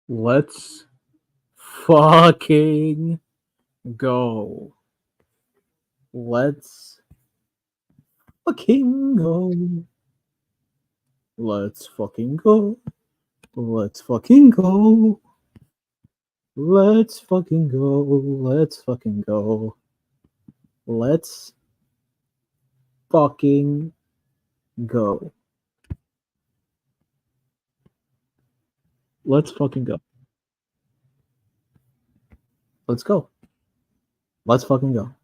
Let's fucking go. Let's fucking go. Let's fucking go. Let's fucking go. Let's fucking go. Let's fucking go. Let's fucking go. Let's fucking go. Let's go. Let's fucking go.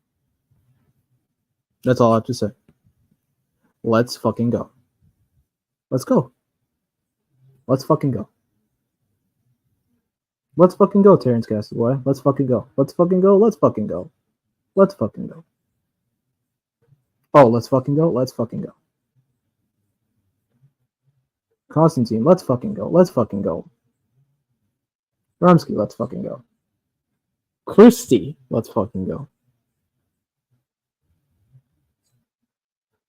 That's all I have to say. Let's fucking go. Let's go. Let's fucking go. Let's fucking go, Terrence Castaway. Let's fucking go. Let's fucking go. Let's fucking go. Let's fucking go. Oh, let's fucking go. Let's fucking go. Constantine, let's fucking go. Let's fucking go. Rumsky, let's fucking go. Christie, let's fucking go.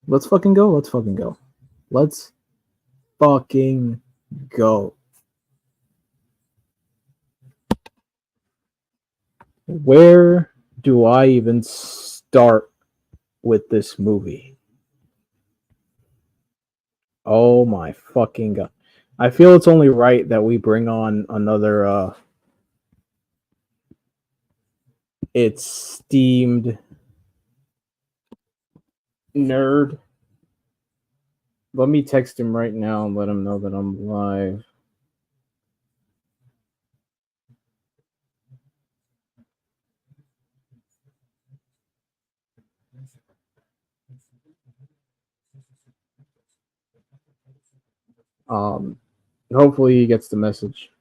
Let's fucking go. Let's fucking go. Let's fucking go. Where do I even start with this movie? Oh my fucking god. I feel it's only right that we bring on another esteemed nerd. Let me text him right now and let him know that I'm live. Hopefully he gets the message.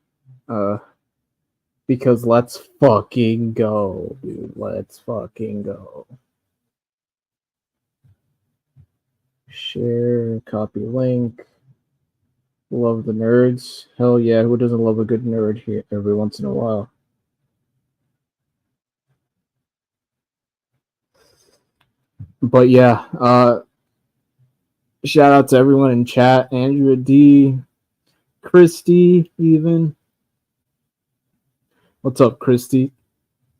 Because let's fucking go, dude. Let's fucking go. Share, copy link. Love the nerds. Hell yeah, who doesn't love a good nerd here every once in a while? But yeah, shout out to everyone in chat. Andrea D, Christy, even. What's up, Christy?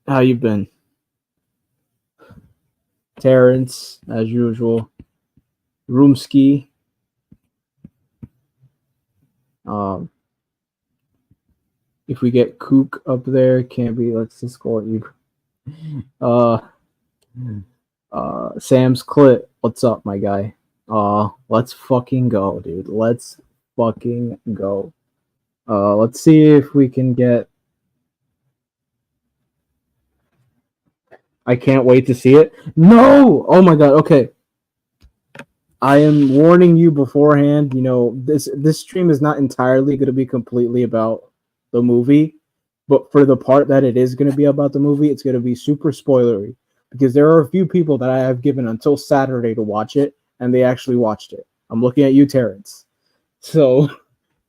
How you been? Terrence, as usual. Roomski. If we get Kook up there, can't be. Let's just call it you. Sam's Clit. What's up, my guy? Let's fucking go, dude. Let's fucking go. Let's see if we can get. I can't wait to see it. No! Oh my god. Okay. I am warning you beforehand. You know, this stream is not entirely going to be completely about the movie, but for the part that it is going to be about the movie, it's going to be super spoilery because there are a few people that I have given until Saturday to watch it, and they actually watched it. I'm looking at you, Terrence. So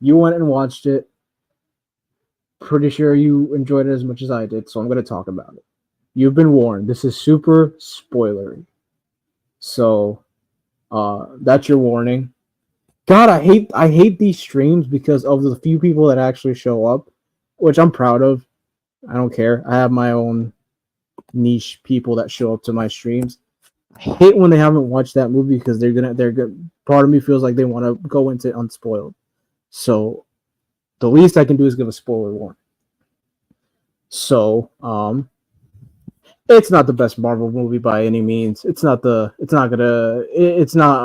you went and watched it. Pretty sure you enjoyed it as much as I did, so I'm going to talk about it. You've been warned. This is super spoilery. So that's your warning. God, I hate these streams because of the few people that actually show up, which I'm proud of. I don't care. I have my own niche people that show up to my streams. I hate when they haven't watched that movie because they're good. Part of me feels like they want to go into it unspoiled. So the least I can do is give a spoiler warning. So it's not the best Marvel movie by any means. It's not a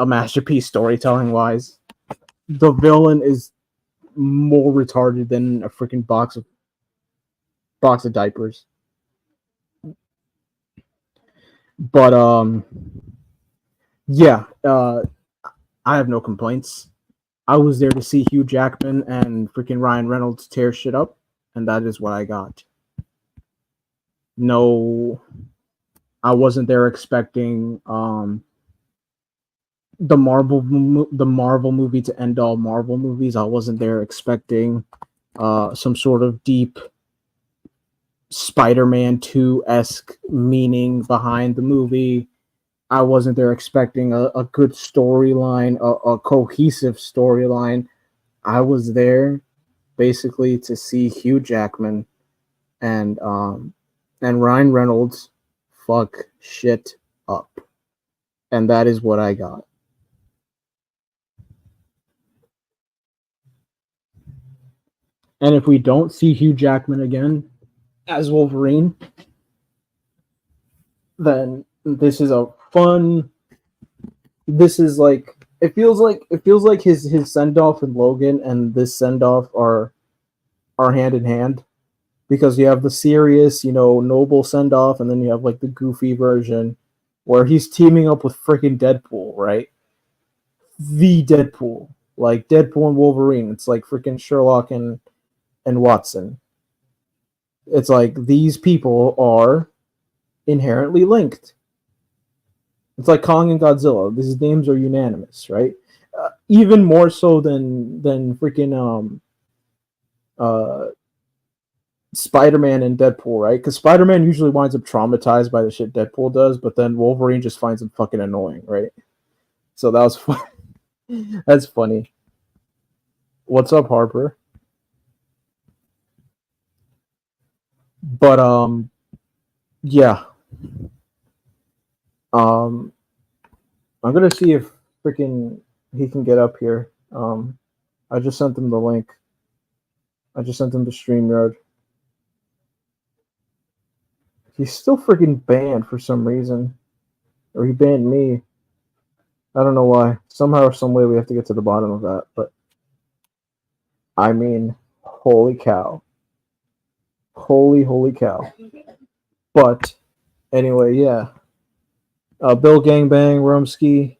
masterpiece storytelling wise. The villain is more retarded than a freaking box of diapers. But yeah, I have no complaints. I was there to see Hugh Jackman and freaking Ryan Reynolds tear shit up, and that is what I got. No, I wasn't there expecting the Marvel movie to end all Marvel movies. I wasn't there expecting some sort of deep Spider-Man 2-esque meaning behind the movie. I wasn't there expecting a good storyline, a cohesive storyline. I was there basically to see Hugh Jackman and Ryan Reynolds fuck shit up, and that is what I got. And if we don't see Hugh Jackman again as Wolverine, then this is a fun. This is like it feels like his send off in Logan and this send off are hand in hand because you have the serious, noble send off, and then you have like the goofy version where he's teaming up with freaking Deadpool, right? The Deadpool, like Deadpool and Wolverine. It's like freaking Sherlock and Watson. It's like these people are inherently linked. It's like Kong and Godzilla. These names are unanimous, right? Even more so than freaking uh Spider-Man and Deadpool, right? Because Spider-Man usually winds up traumatized by the shit Deadpool does, but then Wolverine just finds him fucking annoying, right? So that was fun. That's funny. What's up, Harper? But yeah. Um, I'm gonna see if freaking he can get up here. I just sent him the link. I just sent him the StreamYard. He's still freaking banned for some reason, or he banned me. I don't know why. Somehow or some way we have to get to the bottom of that. But I mean, holy cow, holy cow. But anyway, yeah. Bill Gangbang, Rumsky,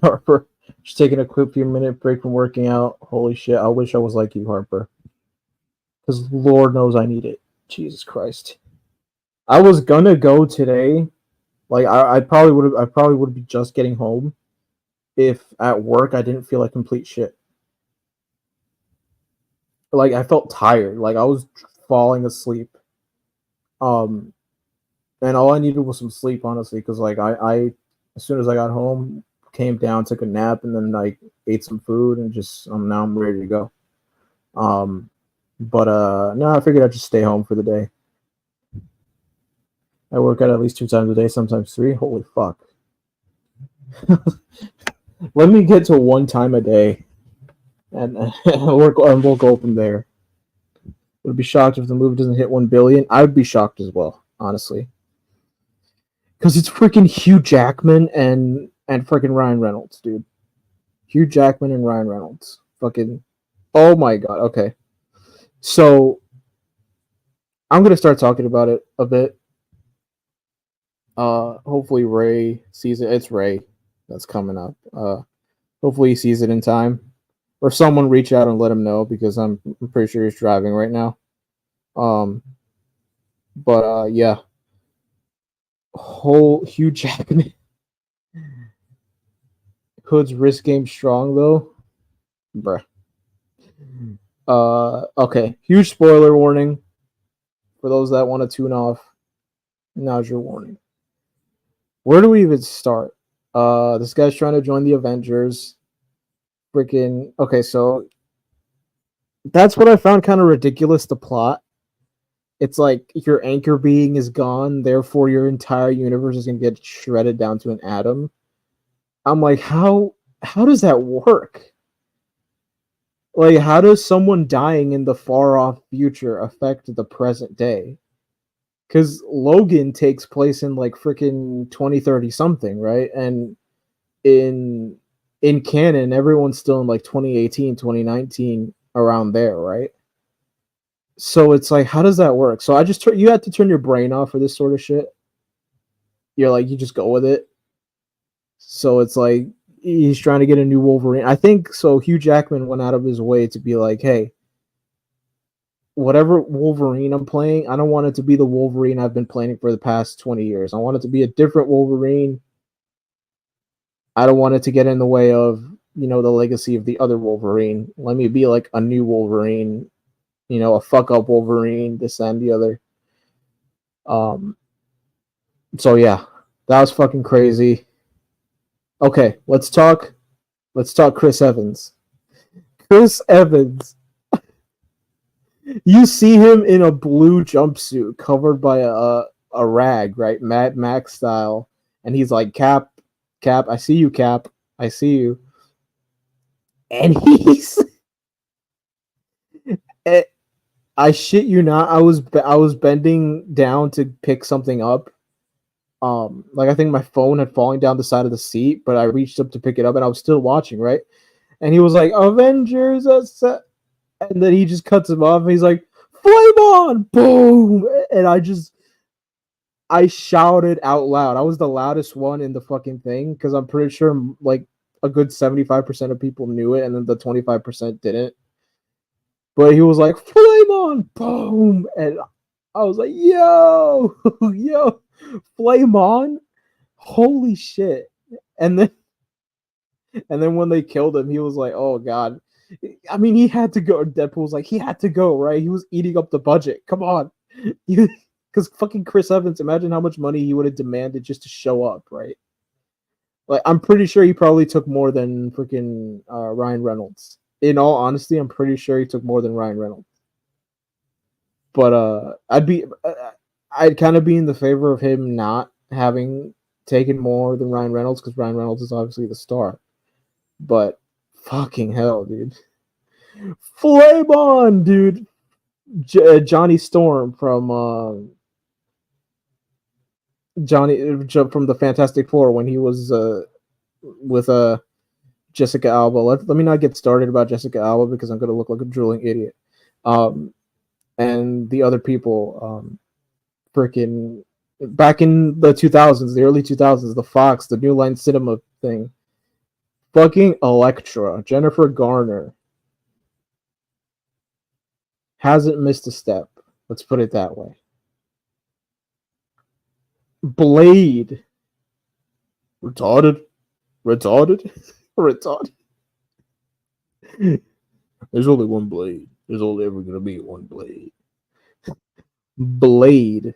Harper. Just taking a quick few minute break from working out. Holy shit! I wish I was like you, Harper. Because Lord knows I need it. Jesus Christ. I was gonna go today. Like I probably would have. I probably would be just getting home if at work I didn't feel like complete shit. Like I felt tired. Like I was falling asleep. Um, and all I needed was some sleep, honestly, because like I as soon as I got home, came down, took a nap, and then like ate some food, and just now I'm ready to go. Um, but no, I figured I'd just stay home for the day. I work out at least 2 times a day, sometimes three. Holy fuck! Let me get to 1 time a day, and we'll go from there. Would be shocked if the movie doesn't hit 1 billion. I would be shocked as well, honestly, because it's freaking Hugh Jackman and freaking Ryan Reynolds, dude. Hugh Jackman and Ryan Reynolds, fucking. Oh my god. Okay, so I'm gonna start talking about it a bit. Hopefully Ray sees it. It's Ray that's coming up. Hopefully he sees it in time, or someone reach out and let him know because I'm pretty sure he's driving right now. Um, but yeah, whole Hugh Jackman. Hood's wrist game strong though, bruh. Okay, huge spoiler warning for those that want to tune off. Now's your warning. Where do we even start? This guy's trying to join the Avengers. Freaking okay, so that's what I found kind of ridiculous. The plot. It's like your anchor being is gone, therefore your entire universe is gonna get shredded down to an atom. I'm like, how does that work? Like, how does someone dying in the far off future affect the present day? Because Logan takes place in like freaking 2030 something, right? And in in canon, everyone's still in like 2018, 2019, around there, right? So it's like, how does that work? So you have to turn your brain off for this sort of shit. You're like, you just go with it. So it's like he's trying to get a new Wolverine. I think so. Hugh Jackman went out of his way to be like, hey, whatever Wolverine I'm playing, I don't want it to be the Wolverine I've been playing for the past 20 years. I want it to be a different Wolverine. I don't want it to get in the way of, the legacy of the other Wolverine. Let me be like a new Wolverine, a fuck up Wolverine, this and the other. Um, so yeah, that was fucking crazy. Okay, let's talk Chris Evans. Chris Evans. You see him in a blue jumpsuit covered by a rag, right? Mad Max style. And he's like, Cap, Cap, I see you, Cap. I see you. And he's I shit you not, I was bending down to pick something up. Like I think my phone had fallen down the side of the seat, but I reached up to pick it up and I was still watching, right? And he was like, Avengers, and then he just cuts him off and he's like, Flame on! Boom! And I shouted out loud. I was the loudest one in the fucking thing because I'm pretty sure like a good 75% of people knew it and then the 25% didn't. But he was like, Flame on! Boom! And I was like, yo! Yo! Flame on? Holy shit. And then when they killed him, he was like, oh god. I mean, he had to go. Deadpool was like, he had to go, right? He was eating up the budget. Come on. Because fucking Chris Evans, imagine how much money he would have demanded just to show up, right? Like, I'm pretty sure he probably took more than freaking Ryan Reynolds. In all honesty, I'm pretty sure he took more than Ryan Reynolds. But I'd kind of be in the favor of him not having taken more than Ryan Reynolds because Ryan Reynolds is obviously the star. But fucking hell, dude. Flame on, dude. Johnny Storm from Johnny from the Fantastic Four when he was with Jessica Alba. Let me not get started about Jessica Alba because I'm gonna look like a drooling idiot. And the other people, freaking back in the 2000s, the early 2000s, the Fox, the New Line Cinema thing. Fucking Elektra, Jennifer Garner, hasn't missed a step. Let's put it that way. Blade, retarded. There's only one Blade. There's only ever gonna be one Blade. Blade.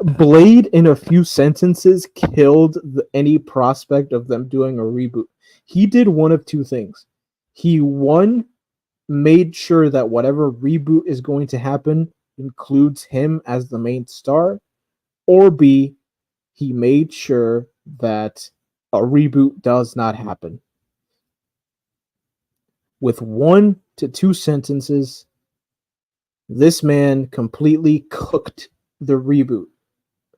Blade, in a few sentences, killed any prospect of them doing a reboot. He did one of two things. He, one, made sure that whatever reboot is going to happen includes him as the main star, or B, he made sure that a reboot does not happen. With 1 to 2 sentences, this man completely cooked the reboot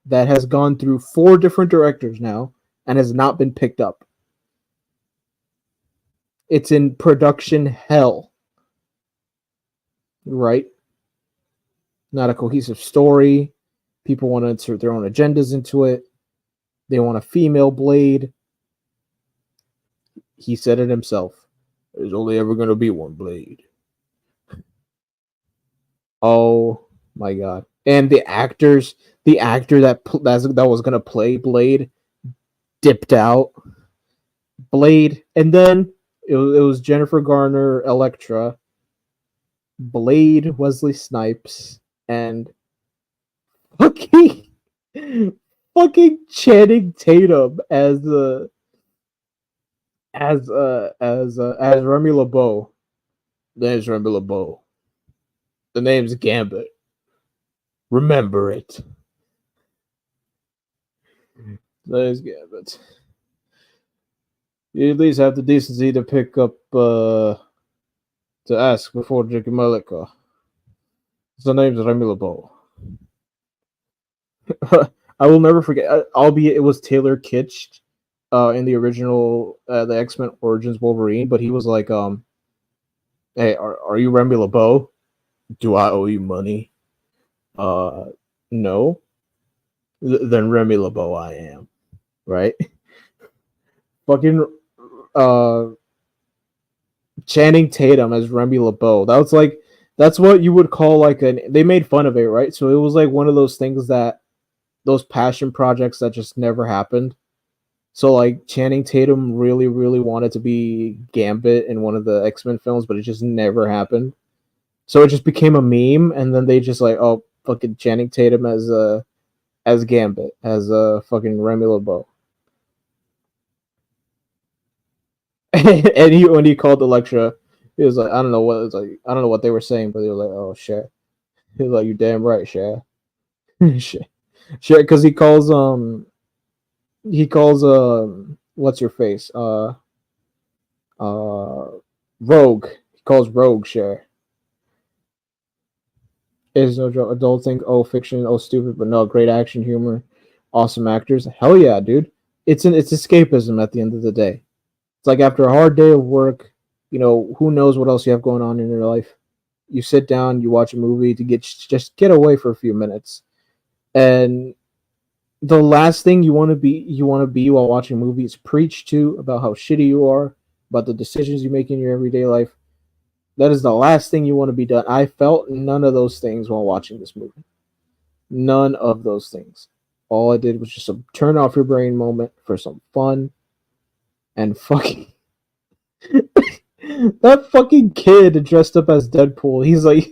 that has gone through 4 different directors now and has not been picked up. It's in production hell. Right? Not a cohesive story. People want to insert their own agendas into it. They want a female Blade. He said it himself. There's only ever going to be one Blade. Oh my god. And the actor that was going to play Blade dipped out. Blade, and then it was Jennifer Garner, Elektra, Blade, Wesley Snipes, and fucking Channing Tatum as Remy LeBeau. The name's Remy LeBeau. The name's Gambit. Remember it. The name's Gambit. You at least have the decency to pick up to ask before drinking my liquor. The name's Remy LeBeau. I will never forget, albeit it was Taylor Kitsch in the original the X-Men Origins Wolverine, but he was like, hey, are you Remy LeBeau? Do I owe you money? No. Then Remy LeBeau I am. Right? Fucking Channing Tatum as Remy LeBeau. That's what you would call like they made fun of it, right? So it was like one of those things those passion projects that just never happened. So like Channing Tatum really, really wanted to be Gambit in one of the X-Men films, but it just never happened. So it just became a meme, and then they just like, oh, fucking Channing Tatum as Gambit, as fucking Remy LeBeau. And when he called Elektra, He was like, I don't know what it was like. I don't know what they were saying, but they were like, "Oh shit." He was like, "You damn right, Shaq." Shit, shit, because he calls what's your face uh Rogue. He calls Rogue Shaq. Is no joke. Adults think, oh, fiction, oh, stupid, but no, great action, humor, awesome actors. Hell yeah, dude. It's escapism at the end of the day. It's like after a hard day of work, who knows what else you have going on in your life. You sit down, you watch a movie to get away for a few minutes, and the last thing you want to be while watching a movie is preach to about how shitty you are, about the decisions you make in your everyday life. That is the last thing you want to be done. I felt none of those things while watching this movie. None of those things. All I did was just a turn off your brain moment for some fun and fucking that fucking kid dressed up as Deadpool. He's like,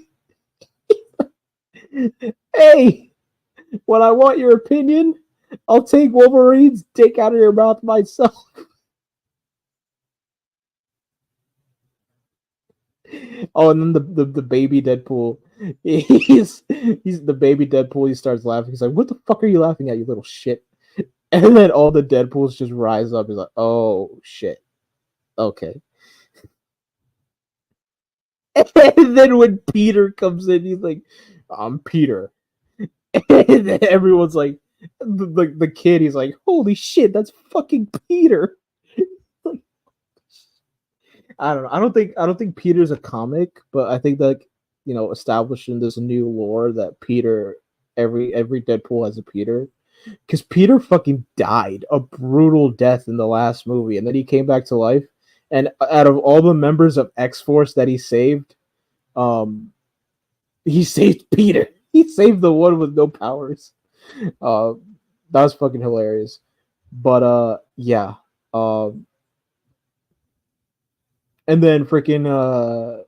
"Hey, when I want your opinion, I'll take Wolverine's dick out of your mouth myself." Oh, and then the baby Deadpool. He's the baby Deadpool. He starts laughing. He's like, "What the fuck are you laughing at, you little shit?" And then all the Deadpools just rise up. He's like, "Oh shit, okay." And then when Peter comes in, he's like, "I'm Peter." And then everyone's like, the kid. He's like, "Holy shit, that's fucking Peter." Like, I don't know. I don't think Peter's a comic, but I think that establishing this new lore that Peter, every Deadpool has a Peter, because Peter fucking died a brutal death in the last movie, and then he came back to life. And out of all the members of X Force that um, he saved Peter. He saved the one with no powers. Uh, that was fucking hilarious. But yeah. And then freaking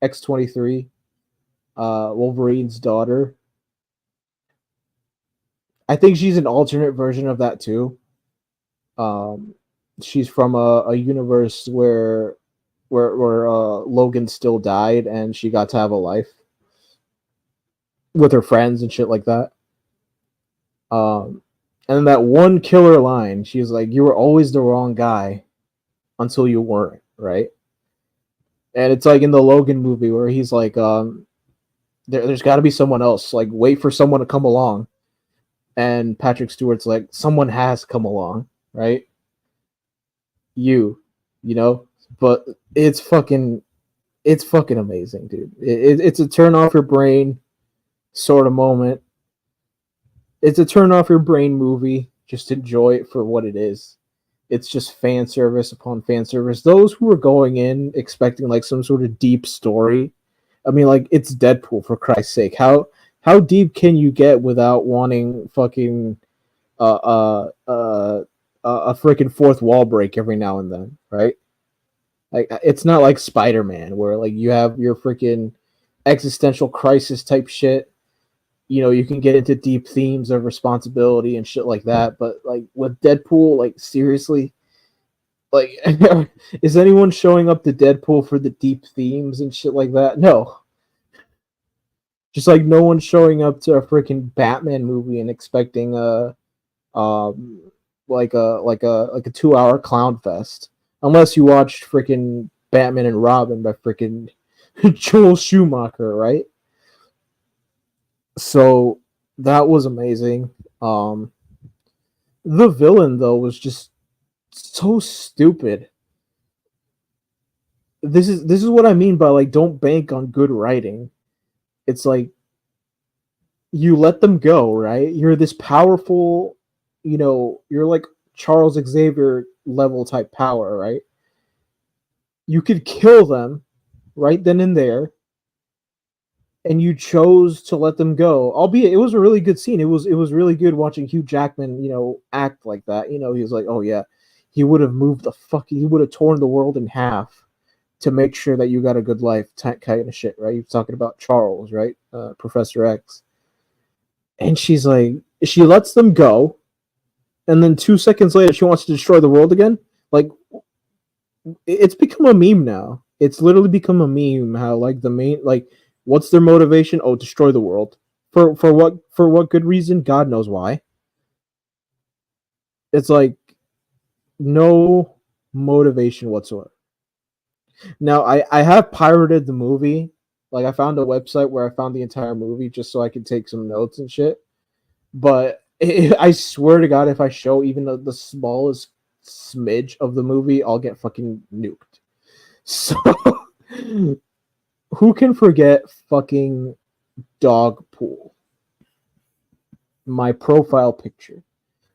X-23, Wolverine's daughter. I think she's an alternate version of that too. Um, she's from a universe where Logan still died and she got to have a life with her friends and shit like that. Um, and then that one killer line, she's like, "You were always the wrong guy until you weren't," right? And it's like in the Logan movie where he's like, there's got to be someone else. Like, wait for someone to come along. And Patrick Stewart's like, someone has come along, right? You, you know. But it's fucking amazing, dude. It's a turn off your brain sort of moment. It's a turn off your brain movie. Just enjoy it for what it is. It's just fan service upon fan service. Those who are going in expecting like some sort of deep story, I mean, like it's Deadpool for Christ's sake. How deep can you get without wanting fucking uh uh uh a freaking fourth wall break every now and then, right? Like it's not like Spider-Man where like you have your freaking existential crisis type shit. You can get into deep themes of responsibility and shit like that, but like with Deadpool, like seriously, like is anyone showing up to Deadpool for the deep themes and shit like that? No. Just like no one's showing up to a freaking Batman movie and expecting um like a 2 hour clown fest. Unless you watched freaking Batman and Robin by freaking Joel Schumacher, right? So that was amazing. The villain though was just so stupid. This is what I mean by like don't bank on good writing. It's like you let them go, right? You're this powerful, you're like Charles Xavier level type power, right? You could kill them right then and there, and you chose to let them go. Albeit it was a really good scene. It was really good watching Hugh Jackman, act like that. He was like, oh yeah, he would have moved he would have torn the world in half to make sure that you got a good life, kind of shit, right? You're talking about Charles, right? Professor X. And she's like, she lets them go, and then 2 seconds later, she wants to destroy the world again. Like, it's become a meme now. It's literally become a meme how like the main like what's their motivation? Oh, destroy the world. For what good reason? God knows why. It's like no motivation whatsoever. Now I have pirated the movie. Like I found a website where I found the entire movie just so I could take some notes and shit. But I swear to God, if I show even the smallest smidge of the movie, I'll get fucking nuked. So who can forget fucking dog pool? My profile picture,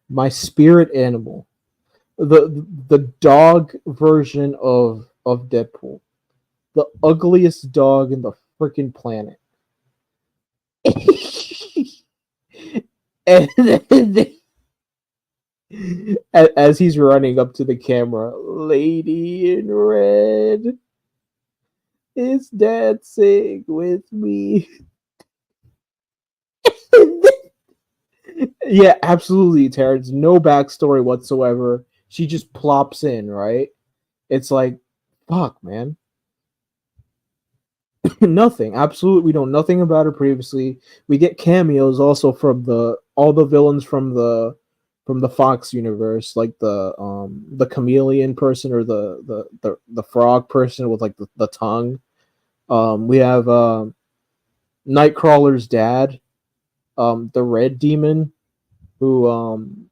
my spirit animal, the dog version of Deadpool, the ugliest dog in the freaking planet. And then as he's running up to the camera, lady in red is dancing with me. Yeah, absolutely, Terrence. No backstory whatsoever. She just plops in, right? It's like, fuck, man. Nothing. Absolutely, we know nothing about her previously. We get cameos also from the all the villains from the Fox universe, like the chameleon person or the frog person with like the tongue. We have Nightcrawler's dad, the red demon who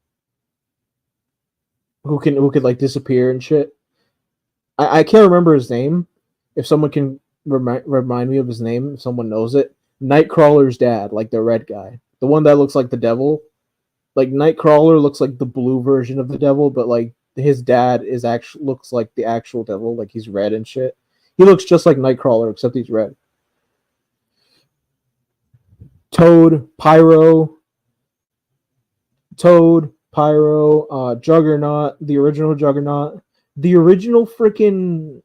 who could like disappear and shit. I can't remember his name. If someone can remind me of his name, if someone knows it. Nightcrawler's dad, like the red guy, the one that looks like the devil. Like Nightcrawler looks like the blue version of the devil, but like his dad is actually looks like the actual devil, like he's red and shit. He looks just like Nightcrawler except he's red. Toad, Pyro, Juggernaut, the original Juggernaut, the original freaking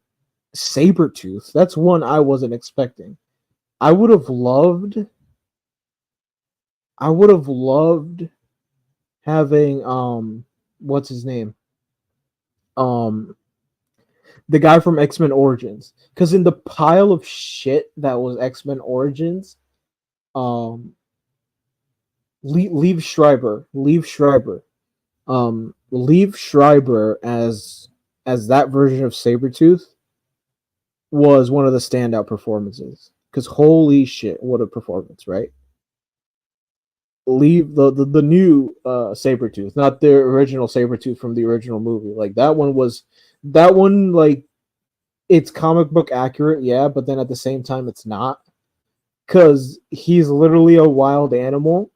Sabretooth. That's one I wasn't expecting. I would have loved having what's his name? Um the guy from X-Men Origins. Cuz in the pile of shit that was X-Men Origins, um Leave Schreiber as that version of Sabretooth was one of the standout performances. Cuz holy shit, what a performance, right? Leave the new Sabretooth, not the original Sabretooth from the original movie. Like that one like it's comic book accurate, yeah, but then at the same time it's not. Cause he's literally a wild animal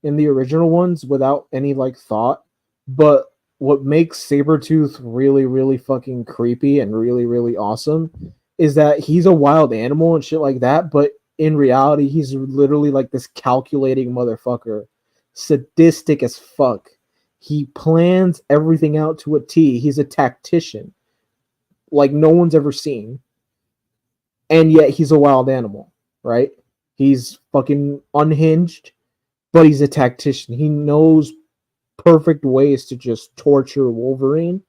in the original ones without any like thought. But what makes Sabretooth really, really fucking creepy and really, really awesome is that he's a wild animal and shit like that, but in reality, he's literally like this calculating motherfucker, sadistic as fuck. He plans everything out to a T. He's a tactician, like no one's ever seen. And yet he's a wild animal, right? He's fucking unhinged, but he's a tactician. He knows perfect ways to just torture Wolverine,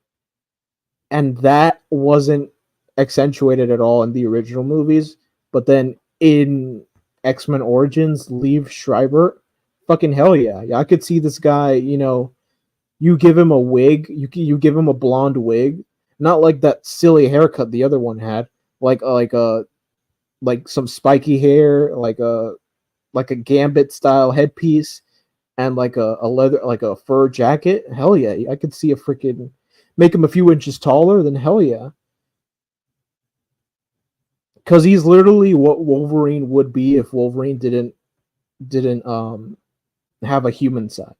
and that wasn't accentuated at all in the original movies. But then in X-Men Origins, Leave Schreiber, fucking hell yeah, I could see this guy. You give him a wig, you give him a blonde wig, not like that silly haircut the other one had, like some spiky hair, like a Gambit style headpiece, and like a leather, like a fur jacket. Hell yeah, I could see a freaking make him a few inches taller. Then hell yeah, because he's literally what Wolverine would be if Wolverine didn't have a human side.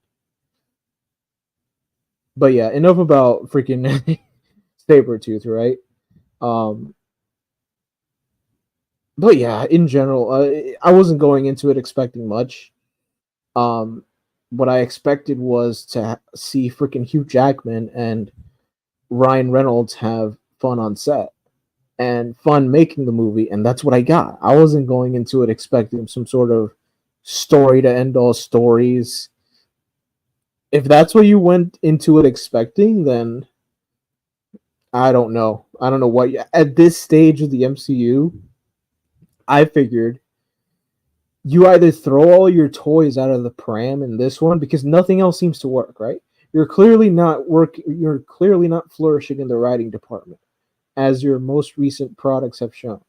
But yeah, enough about freaking Sabretooth, right? Um, but yeah, in general, I wasn't going into it expecting much. Um, what I expected was to see freaking Hugh Jackman and Ryan Reynolds have fun on set and fun making the movie, and that's what I got. I wasn't going into it expecting some sort of story to end all stories. If that's what you went into it expecting, then I don't know. I don't know what at this stage of the MCU. I figured you either throw all your toys out of the pram in this one because nothing else seems to work, right? You're clearly not flourishing in the writing department, as your most recent products have shown.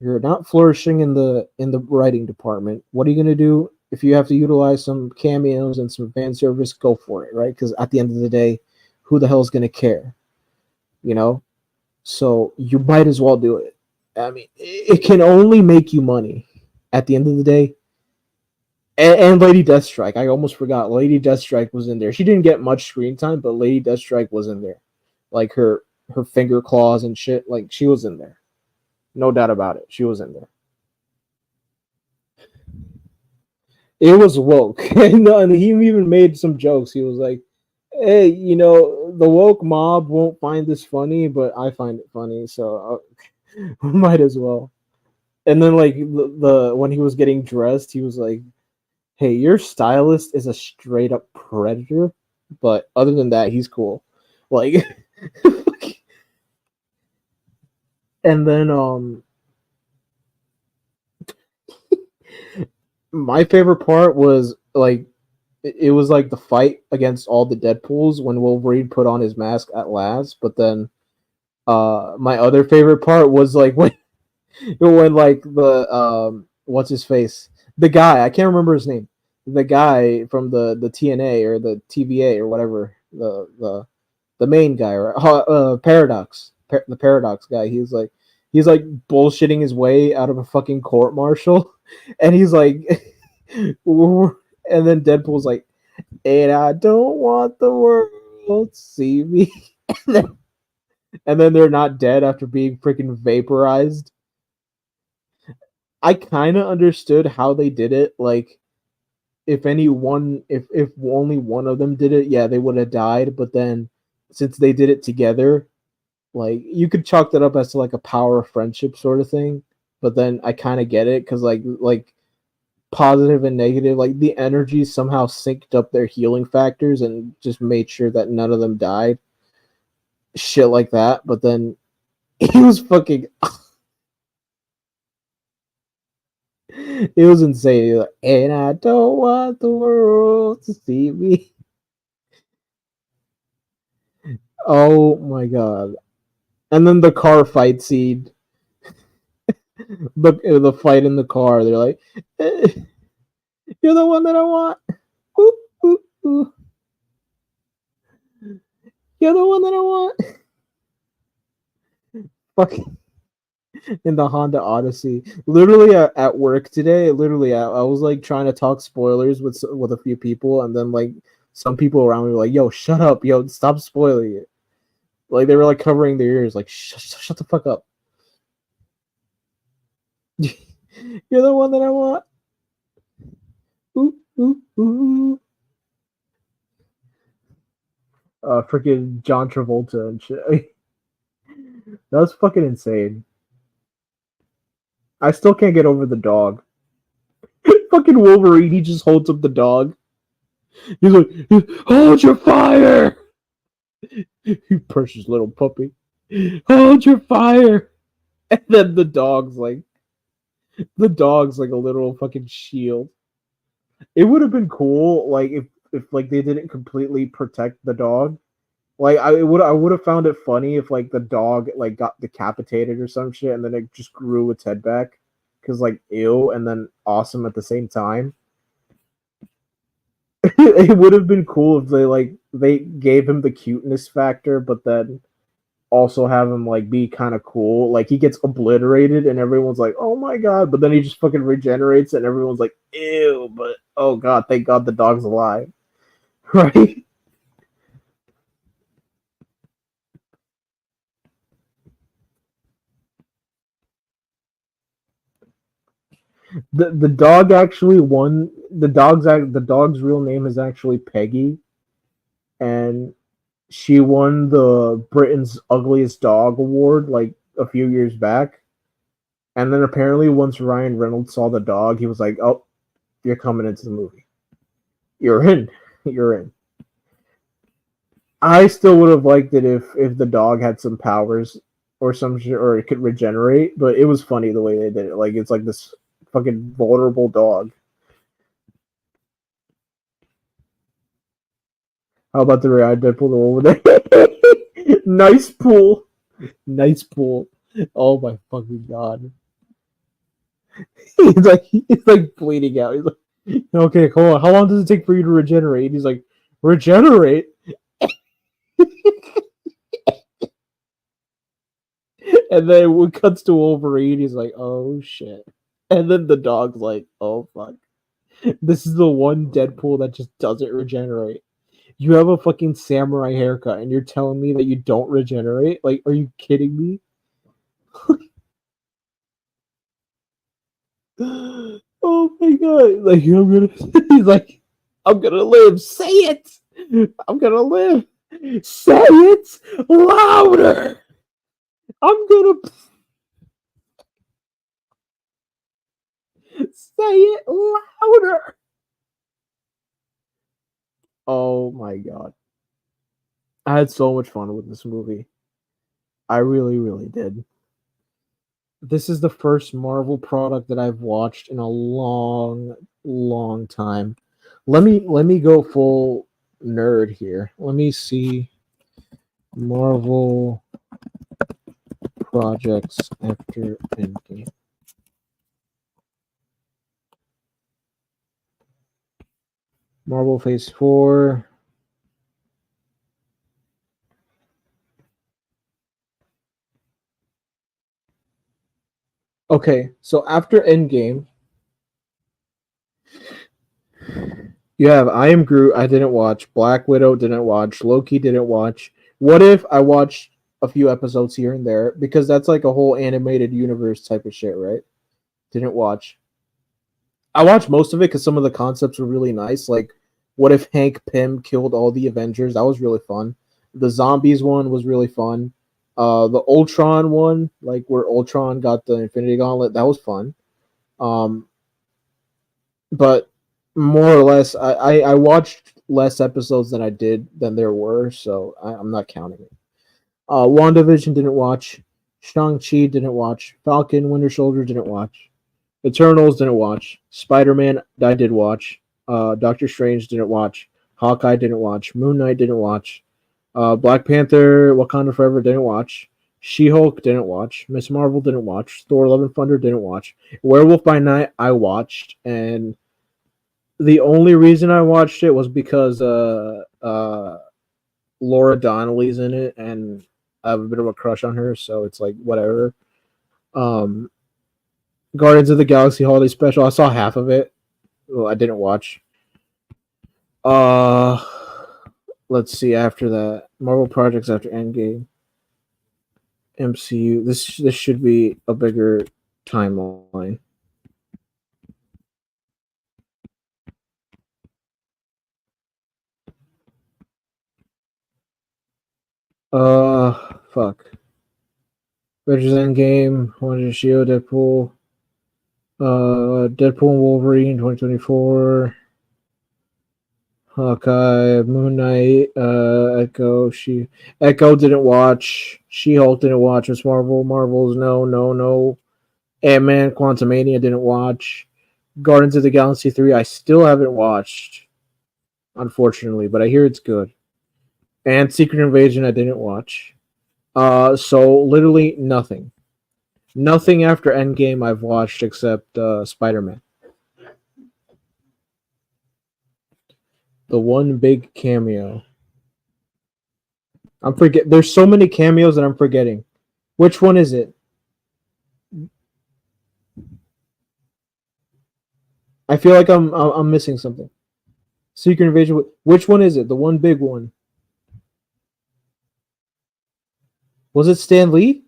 You're not flourishing in the writing department. What are you gonna do if you have to utilize some cameos and some fan service? Go for it, right? Because at the end of the day, who the hell is gonna care, you know? So you might as well do it. I mean, it can only make you money at the end of the day. And Lady Deathstrike, I almost forgot. Lady Deathstrike was in there. She didn't get much screen time, but Lady Deathstrike was in there. Like her finger claws and shit. Like she was in there. No doubt about it. She was in there. It was woke. And he even made some jokes. He was like, "Hey, the woke mob won't find this funny, but I find it funny, so might as well." And then like the when he was getting dressed, he was like, "Hey, your stylist is a straight up predator, but other than that, he's cool." Like, and then my favorite part was like it was like the fight against all the Deadpools when Wolverine put on his mask at last. But then my other favorite part was like when like the what's his face, the guy, I can't remember his name, the guy from the TNA or the TVA or whatever, the main guy, or Paradox, the Paradox guy. He's like bullshitting his way out of a fucking court martial, and he's like, and then Deadpool's like, and I don't want the world to see me, and then they're not dead after being freaking vaporized. I kind of understood how they did it. Like, if only one of them did it, yeah, they would have died. But then, since they did it together, like you could chalk that up as to like a power of friendship sort of thing. But then I kind of get it because like positive and negative, like the energy somehow synced up their healing factors and just made sure that none of them died. Shit like that. But then he was fucking. It was insane. Like, and I don't want the world to see me. Oh my god! And then the car fight scene, the fight in the car. They're like, "You're the one that I want. Ooh, ooh, ooh. You're the one that I want." Fucking in the Honda Odyssey. Literally at work today. Literally, I was like trying to talk spoilers with a few people, and then like some people around me were like, "Yo, shut up, yo, stop spoiling it." Like they were like covering their ears, like, shut the fuck up." You're the one that I want. Ooh, ooh, ooh. Freaking John Travolta and shit. That was fucking insane. I still can't get over the dog. Fucking Wolverine, he just holds up the dog. He's like, hold your fire! You precious little puppy. Hold your fire! And then the dog's like a literal fucking shield. It would have been cool, like if like they didn't completely protect the dog. Like I would have found it funny if like the dog like got decapitated or some shit, and then it just grew its head back, because like ew, and then awesome at the same time. It would have been cool if they gave him the cuteness factor, but then also have him like be kind of cool. Like he gets obliterated and everyone's like, "Oh my god!" But then he just fucking regenerates and everyone's like, "Ew!" But oh god, thank God the dog's alive, right? The dog actually won. The dog's real name is actually Peggy, and she won the Britain's Ugliest Dog award like a few years back. And then apparently, once Ryan Reynolds saw the dog, he was like, "Oh, you're coming into the movie. You're in. You're in." I still would have liked it if the dog had some powers or some shit, or it could regenerate. But it was funny the way they did it. Like it's like this fucking vulnerable dog. How about the ride Deadpool over there? Nice pool, nice pool. Oh my fucking god! He's like bleeding out. He's like, okay, hold on. How long does it take for you to regenerate? He's like, regenerate. And then it cuts to Wolverine. He's like, oh shit. And then the dog's like, oh fuck. This is the one Deadpool that just doesn't regenerate. You have a fucking samurai haircut and you're telling me that you don't regenerate? Like, are you kidding me? Oh my god. Like, I'm gonna he's like, I'm gonna live. Say it. I'm gonna live. Say it louder. I'm gonna say it louder. Oh my god. I had so much fun with this movie. I really, really did. This is the first Marvel product that I've watched in a long, long time. Let me go full nerd here. Let me see Marvel projects after Endgame. Marvel Phase 4. Okay, so after Endgame, you have I Am Groot, I didn't watch. Black Widow, didn't watch. Loki, didn't watch. What If, I watched a few episodes here and there because that's like a whole animated universe type of shit, right? Didn't watch. I watched most of it because some of the concepts were really nice. Like, what if Hank Pym killed all the Avengers? That was really fun. The zombies one was really fun. The Ultron one, like where Ultron got the Infinity Gauntlet, that was fun. Um, but more or less, I watched less episodes than I did than there were, so I'm not counting it. WandaVision didn't watch. Shang-Chi didn't watch. Falcon, Winter Soldier didn't watch. Eternals didn't watch. Spider-Man I did watch. Doctor Strange didn't watch. Hawkeye didn't watch. Moon Knight didn't watch. Black Panther, Wakanda Forever didn't watch. She-Hulk didn't watch. Miss Marvel didn't watch. Thor: Love and Thunder didn't watch. Werewolf by Night I watched, and the only reason I watched it was because Laura Donnelly's in it, and I have a bit of a crush on her, so it's like whatever. Um, Guardians of the Galaxy Holiday Special, I saw half of it. Well, I didn't watch. Uh, let's see. After that, Marvel projects after Endgame, MCU. This should be a bigger timeline. Fuck. Avengers Endgame, Wonder Shield, Deadpool, Deadpool and Wolverine, 2024. Hawkeye, Moon Knight, Echo didn't watch. She-Hulk didn't watch. Miss Marvel, Marvels, no, no, no. Ant-Man, Quantumania didn't watch. Guardians of the Galaxy 3, I still haven't watched, unfortunately, but I hear it's good. And Secret Invasion, I didn't watch. So literally nothing. Nothing after Endgame I've watched except Spider-Man. The one big cameo. I'm forget. There's so many cameos that I'm forgetting. Which one is it? I feel like I'm missing something. Secret Invasion. Which one is it? The one big one. Was it Stan Lee?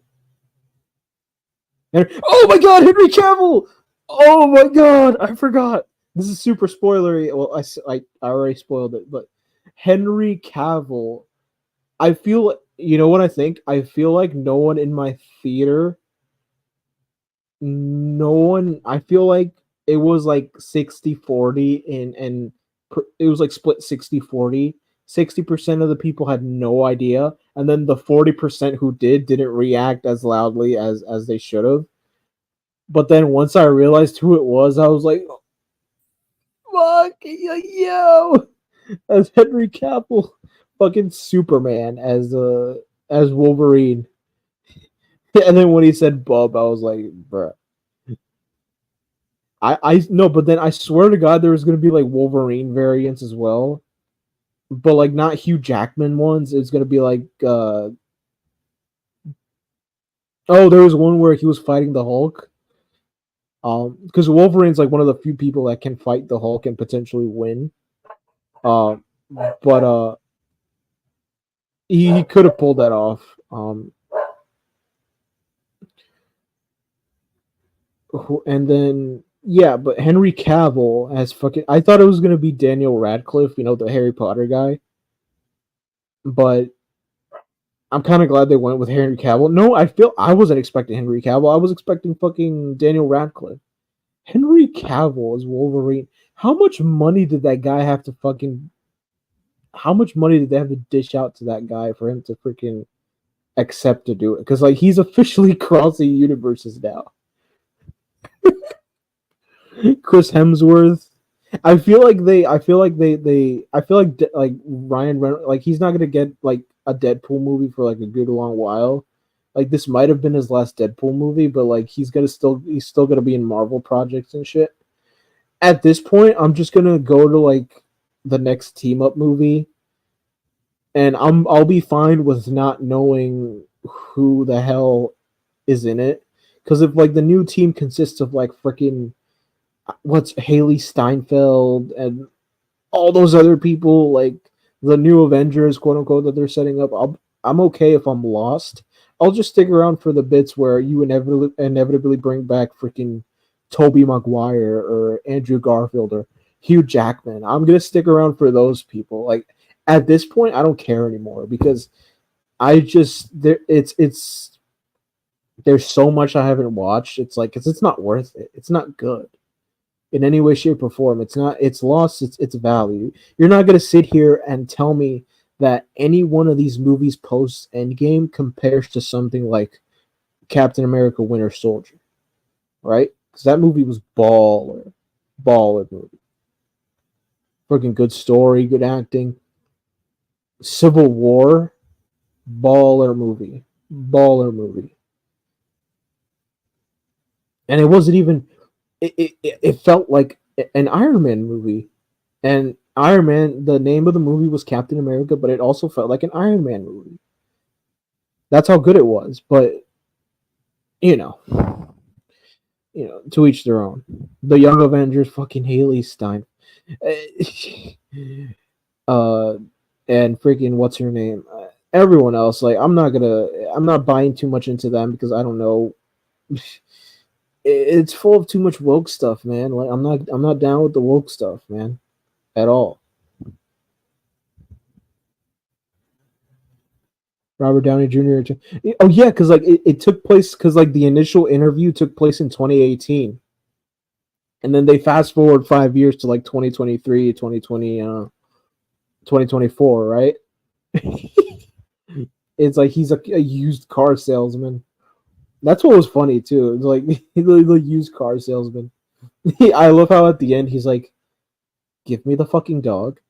Oh my God, Henry Cavill! Oh my God, I forgot. This is super spoilery. Well, I already spoiled it, but Henry Cavill. I feel, you know what I think? I feel like no one in my theater, no one, I feel like it was like 60-40 and it was like split 60-40. 60% of the people had no idea, and then the 40% who didn't react as loudly as they should have. But then once I realized who it was, I was like, "Fuck, yo!" As Henry Cavill, fucking Superman as Wolverine. And then when he said Bub, I was like, "Bruh." I no, but then I swear to God, there was gonna be like Wolverine variants as well, but like not Hugh Jackman ones. It's gonna be like oh, there was one where he was fighting the Hulk. Because Wolverine's like one of the few people that can fight the Hulk and potentially win. Um, but he could have pulled that off. And then yeah, but Henry Cavill has fucking. I thought it was gonna be Daniel Radcliffe, you know, the Harry Potter guy, but I'm kind of glad they went with Henry Cavill. No, I feel I wasn't expecting Henry Cavill. I was expecting fucking Daniel Radcliffe. Henry Cavill as Wolverine. How much money did that guy have to fucking? How much money did they have to dish out to that guy for him to freaking accept to do it? Because like he's officially crossing universes now. Chris Hemsworth. I feel like they. I feel like they. I feel like Ryan Reynolds. Like he's not gonna get like a Deadpool movie for like a good long while. Like this might have been his last Deadpool movie, but like he's still gonna be in Marvel projects and shit. At this point, I'm just gonna go to like the next team up movie, and I'll be fine with not knowing who the hell is in it. Because if like the new team consists of like freaking what's Haley Steinfeld and all those other people, like the new Avengers, quote unquote, that they're setting up, I'm okay if I'm lost. I'll just stick around for the bits where you inevitably bring back freaking Toby Maguire or Andrew Garfield or Hugh Jackman. I'm gonna stick around for those people. Like at this point, I don't care anymore because I just it's there's so much I haven't watched. It's like it's not worth it. It's not good in any way, shape, or form. It's not. It's lost its value. You're not gonna sit here and tell me that any one of these movies post Endgame compares to something like Captain America: Winter Soldier, right? Because that movie was baller movie. Freaking good story, good acting. Civil War, baller movie, and it wasn't even. It felt like an Iron Man movie. And Iron Man, the name of the movie was Captain America, but it also felt like an Iron Man movie. That's how good it was. But you know, to each their own. The Young Avengers, fucking Haley Stein, uh, and freaking what's her name? Everyone else, like I'm not buying too much into them because I don't know. It's full of too much woke stuff, man. Like I'm not down with the woke stuff, man, at all. Robert Downey Jr. Oh yeah, because like it took place because like the initial interview took place in 2018, and then they fast forward 5 years to like 2023, 2024, right? It's like he's a used car salesman. That's what was funny too. It's like he's a used car salesman. I love how at the end he's like, "Give me the fucking dog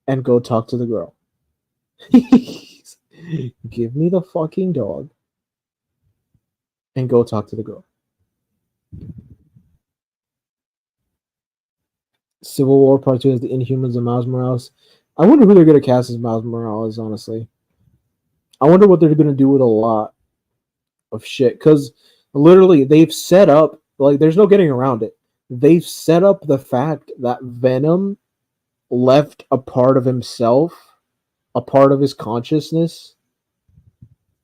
and go talk to the girl." Give me the fucking dog and go talk to the girl. Civil War Part 2 is the Inhumans and Miles Morales. I wonder who they're going to cast as Miles Morales, honestly. I wonder what they're going to do with a lot of shit. Because literally, they've set up, like, there's no getting around it. They've set up the fact that Venom left a part of himself, a part of his consciousness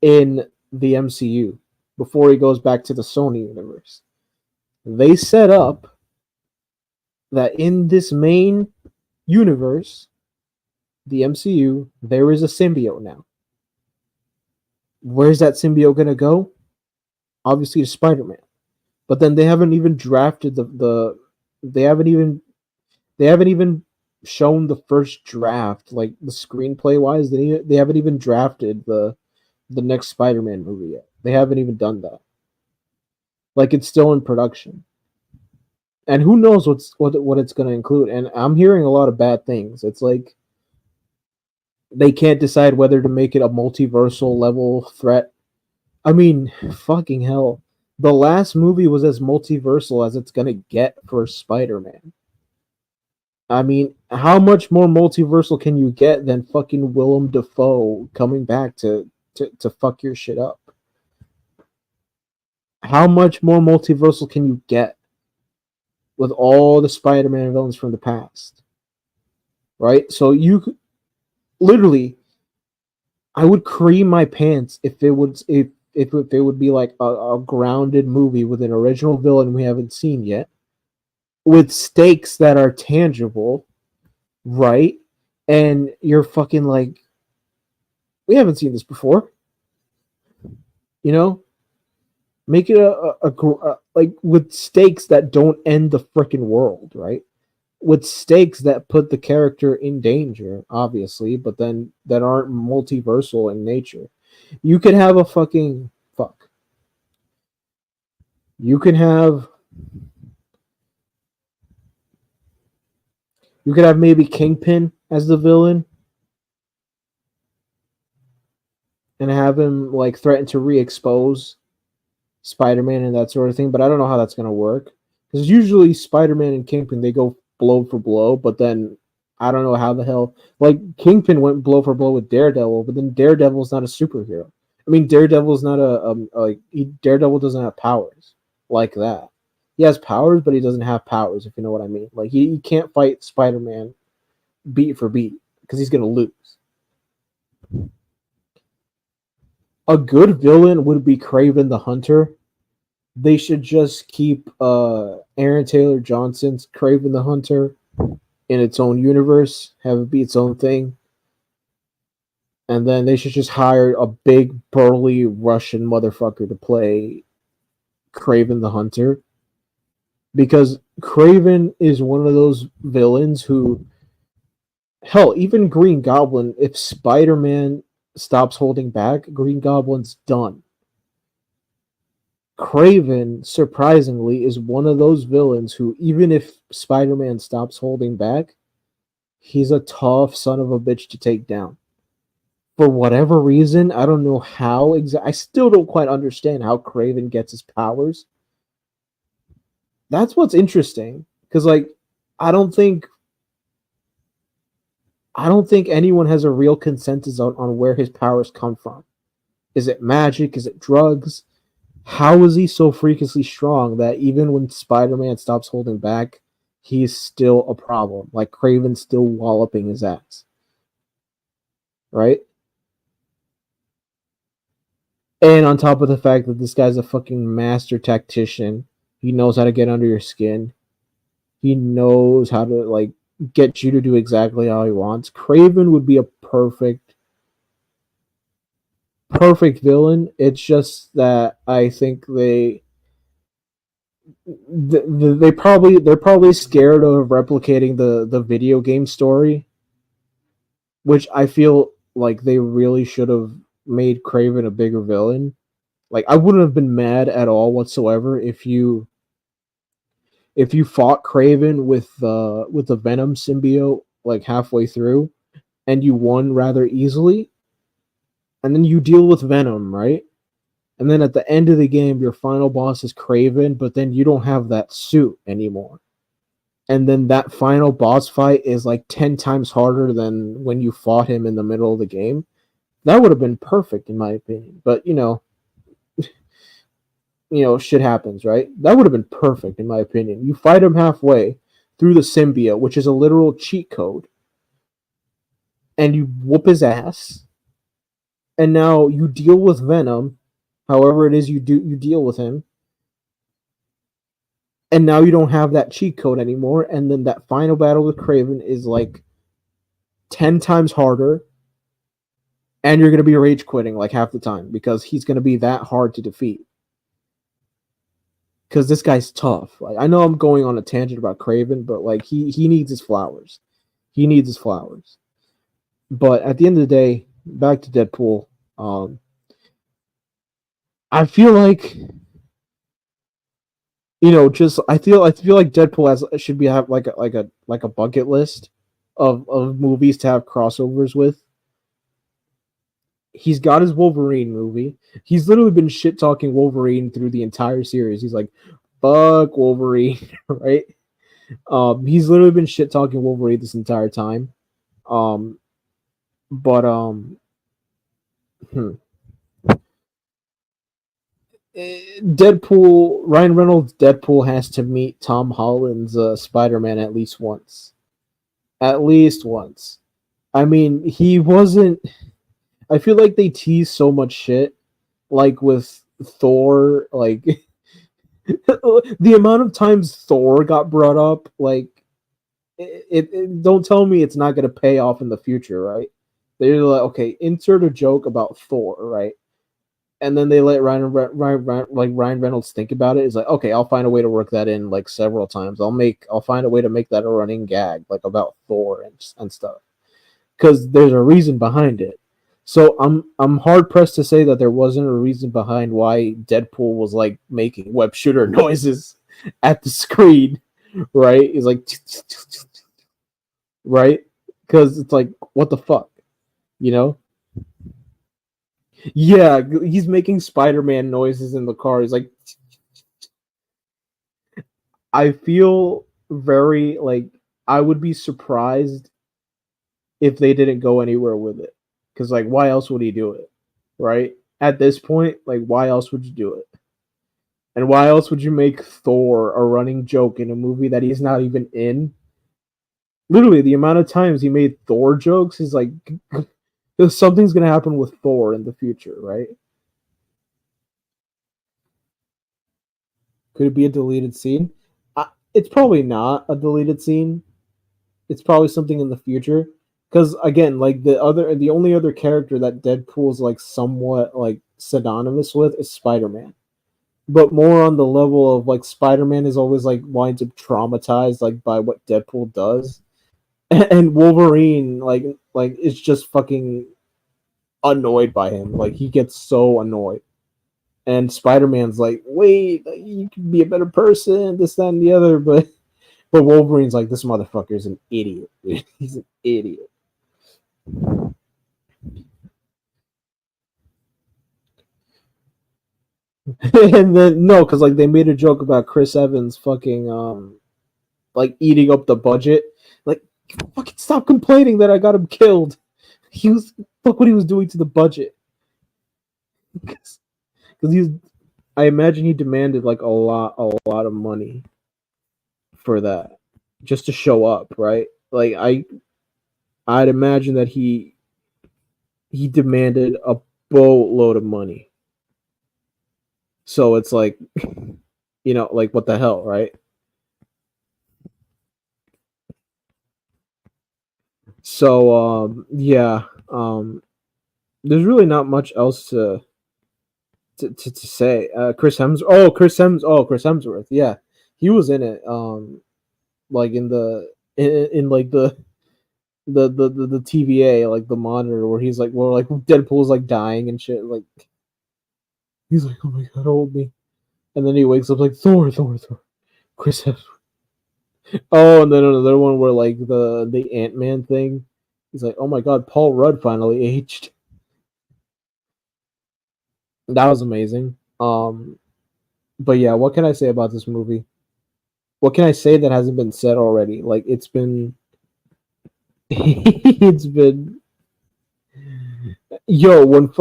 in the MCU before he goes back to the Sony universe. They set up that in this main universe, the MCU, there is a symbiote now. Where's that symbiote gonna go? Obviously to Spider-Man. But then they haven't even drafted the they haven't even shown the first draft, like the screenplay wise. They haven't even drafted the next Spider-Man movie yet. They haven't even done that. Like it's still in production, and who knows what it's going to include. And I'm hearing a lot of bad things. It's like they can't decide whether to make it a multiversal level threat. I mean, fucking hell. The last movie was as multiversal as it's gonna get for Spider-Man. I mean, how much more multiversal can you get than fucking Willem Dafoe coming back to fuck your shit up? How much more multiversal can you get with all the Spider-Man villains from the past? Right? So you literally, I would cream my pants if it would be like a grounded movie with an original villain we haven't seen yet, with stakes that are tangible, right? And you're fucking like, we haven't seen this before, you know? Make it a like with stakes that don't end the freaking world, right? With stakes that put the character in danger, obviously, but then that aren't multiversal in nature. You could have a fucking fuck. You can have you could have maybe Kingpin as the villain and have him like threaten to re-expose Spider-Man and that sort of thing. But I don't know how that's gonna work because usually Spider-Man and Kingpin they go blow for blow, but then I don't know how the hell like Kingpin went blow for blow with Daredevil, but then Daredevil's not a superhero. I mean, Daredevil's not Daredevil doesn't have powers like that. He has powers, but he doesn't have powers. If you know what I mean, like he can't fight Spider-Man beat for beat because he's gonna lose. A good villain would be Craven the Hunter. They should just keep Aaron Taylor Johnson's Craven the Hunter in its own universe, have it be its own thing, and then they should just hire a big burly Russian motherfucker to play Craven the Hunter, because Craven is one of those villains who, hell, even Green Goblin, if Spider-Man stops holding back, Green Goblin's done. Craven, surprisingly, is one of those villains who, even if Spider-Man stops holding back, he's a tough son of a bitch to take down. For whatever reason, I don't know how exactly. I still don't quite understand how Craven gets his powers. That's what's interesting, because like, I don't think I don't think anyone has a real consensus on where his powers come from. Is it magic? Is it drugs? How is he so freakishly strong that even when Spider-Man stops holding back, he's still a problem? Like Craven's still walloping his ass. Right? And on top of the fact that this guy's a fucking master tactician, he knows how to get under your skin. He knows how to like get you to do exactly how he wants. Craven would be a perfect villain. It's just that I think they're probably scared of replicating the video game story, which I feel like they really should have made Craven a bigger villain. Like I wouldn't have been mad at all whatsoever if you fought Craven with the Venom symbiote like halfway through and you won rather easily, and then you deal with Venom, right? And then at the end of the game, your final boss is Craven, but then you don't have that suit anymore. And then that final boss fight is like 10 times harder than when you fought him in the middle of the game. That would have been perfect in my opinion. But shit happens, right? That would have been perfect in my opinion. You fight him halfway through the symbiote, which is a literal cheat code, and you whoop his ass. And now you deal with Venom, however it is you deal with him, and now you don't have that cheat code anymore, and then that final battle with Craven is like 10 times harder, and you're going to be rage quitting like half the time because he's going to be that hard to defeat. Because this guy's tough. Like I know I'm going on a tangent about Craven, but like he needs his flowers. He needs his flowers. But at the end of the day, back to Deadpool. Um, I feel like just I feel like Deadpool should be have like a bucket list of movies to have crossovers with. He's got his Wolverine movie. He's literally been shit talking Wolverine through the entire series. He's like, "Fuck Wolverine," right? He's literally been shit talking Wolverine this entire time. Um, but hmm. Deadpool, Ryan Reynolds Deadpool has to meet Tom Holland's Spider Man at least once. At least once. I mean, he wasn't. I feel like they tease so much shit, like with Thor, like the amount of times Thor got brought up, like don't tell me it's not going to pay off in the future, right? They're like, okay, insert a joke about Thor, right? And then they let Ryan Reynolds think about it. It's like, okay, I'll find a way to work that in like several times. I'll find a way to make that a running gag, like about Thor and stuff, because there's a reason behind it. So I'm hard pressed to say that there wasn't a reason behind why Deadpool was like making web shooter noises at the screen, right? He's like, right, because it's like, what the fuck, you know? Yeah, he's making Spider-Man noises in the car. He's like, I feel very like I would be surprised if they didn't go anywhere with it. Because like, why else would he do it, right? At this point, like, why else would you do it? And why else would you make Thor a running joke in a movie that he's not even in? Literally, the amount of times he made Thor jokes is like, something's gonna happen with Thor in the future, right? Could it be a deleted scene? It's probably not a deleted scene. It's probably something in the future. Because again, like the only other character that Deadpool's like somewhat like synonymous with is Spider Man, but more on the level of like Spider Man is always like winds up traumatized like by what Deadpool does, and Wolverine like is just fucking annoyed by him. Like he gets so annoyed, and Spider Man's like, wait, you can be a better person, this, that, and the other, but Wolverine's like, this motherfucker is an idiot. Dude. He's an idiot. And then no, because like they made a joke about Chris Evans fucking like eating up the budget. Like, fucking stop complaining that I got him killed. He was fuck what he was doing to the budget. Because he's I imagine he demanded like a lot of money for that just to show up, right? Like I'd imagine that he demanded a boatload of money. So it's like, like what the hell, right? So yeah, there's really not much else to say. Chris Hemsworth, yeah, he was in it. Like in like the TVA, like the monitor where he's like, well, like Deadpool's like dying and shit. Like he's like, oh my god, hold me, and then he wakes up like Thor, Chris Hemsworth. Oh, and then another one where like the Ant Man thing. He's like, oh my god, Paul Rudd finally aged. That was amazing. But yeah, what can I say about this movie? What can I say that hasn't been said already? Like it's been, it's been, yo, when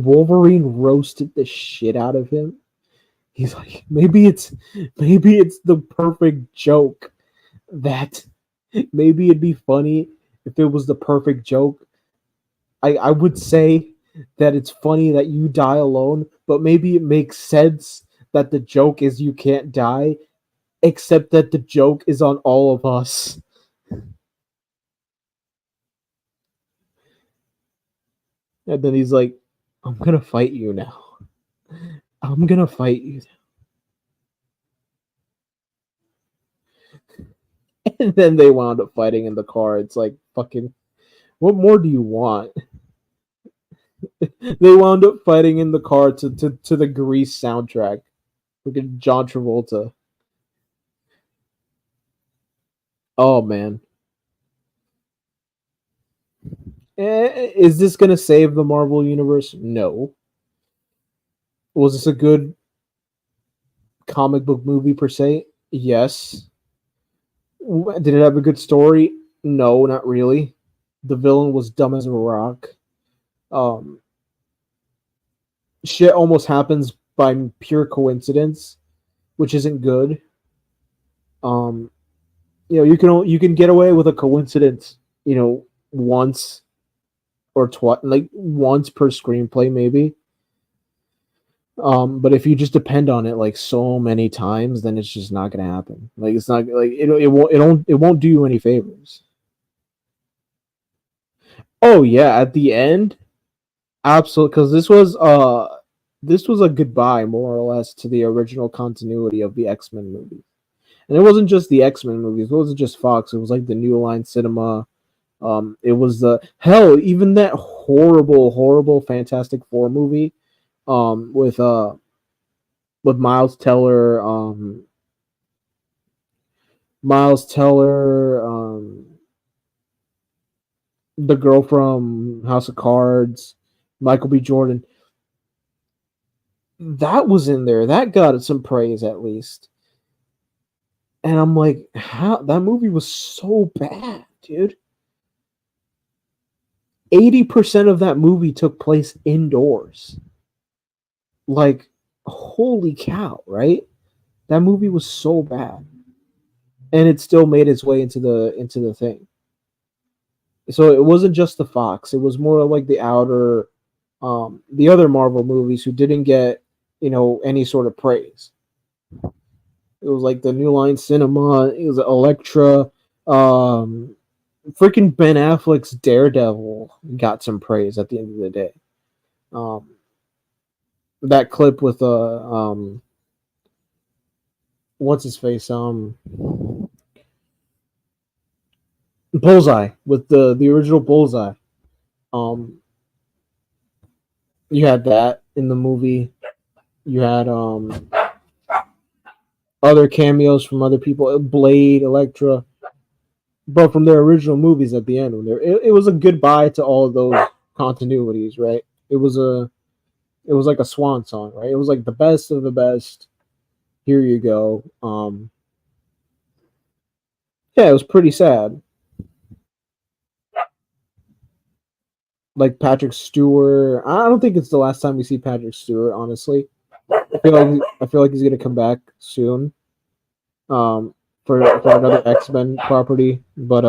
Wolverine roasted the shit out of him, he's like, maybe it's the perfect joke that maybe it'd be funny if it was the perfect joke. I would say that it's funny that you die alone, but maybe it makes sense that the joke is you can't die, except that the joke is on all of us. And then he's like, I'm gonna fight you now. I'm gonna fight you. And then they wound up fighting in the car. It's like fucking. What more do you want? They wound up fighting in the car to the Grease soundtrack. Look at John Travolta. Oh man, is this gonna save the Marvel universe? No. Was this a good comic book movie per se? Yes. Did it have a good story? No, not really. The villain was dumb as a rock. Um, Shit almost happens by pure coincidence, which isn't good. Um, you can get away with a coincidence, once or twice, like once per screenplay, maybe. But if you just depend on it like so many times, then it's just not gonna happen. Like it's not like it won't do you any favors. Oh yeah, at the end, absolutely, because this was a goodbye more or less to the original continuity of the X Men movies, and it wasn't just the X Men movies. It wasn't just Fox. It was like the New Line Cinema. It was the hell even that horrible Fantastic Four movie, with Miles Teller, the girl from House of Cards, Michael B. Jordan. That was in there. That got some praise at least. And I'm like, how that movie was so bad, dude. 80% of that movie took place indoors. Like, holy cow, right? That movie was so bad. And it still made its way into the thing. So it wasn't just the Fox. It was more like the other Marvel movies who didn't get, any sort of praise. It was like the New Line Cinema. It was Elektra. Freaking Ben Affleck's Daredevil got some praise at the end of the day. Um, that clip with what's his face Bullseye with the original Bullseye. Um, you had that in the movie. You had other cameos from other people, Blade, Elektra, but from their original movies at the end. It was a goodbye to all of those continuities, right? It was like a swan song, right? It was like the best of the best. Here you go. Yeah, it was pretty sad. Like Patrick Stewart. I don't think it's the last time we see Patrick Stewart. Honestly, I feel like he's gonna come back soon. For another X Men property, but